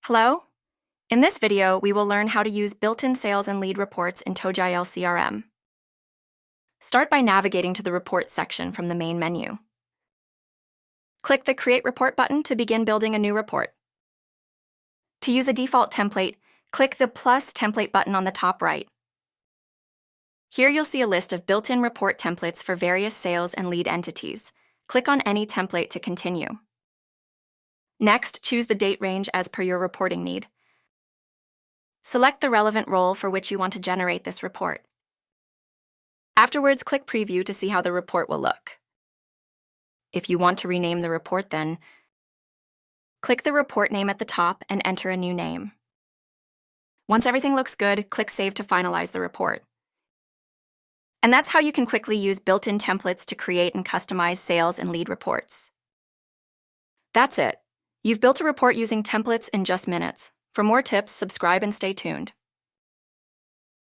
Hello? In this video, we will learn how to use built-in sales and lead reports in Togile CRM. Start by navigating to the Reports section from the main menu. Click the Create Report button to begin building a new report. To use a default template, click the plus template button on the top right. Here you'll see a list of built-in report templates for various sales and lead entities. Click on any template to continue. Next, choose the date range as per your reporting need. Select the relevant role for which you want to generate this report. Afterwards, click Preview to see how the report will look. If you want to rename the report then, click the report name at the top and enter a new name. Once everything looks good, click Save to finalize the report. And that's how you can quickly use built-in templates to create and customize sales and lead reports. That's it. You've built a report using templates in just minutes. For more tips, subscribe and stay tuned.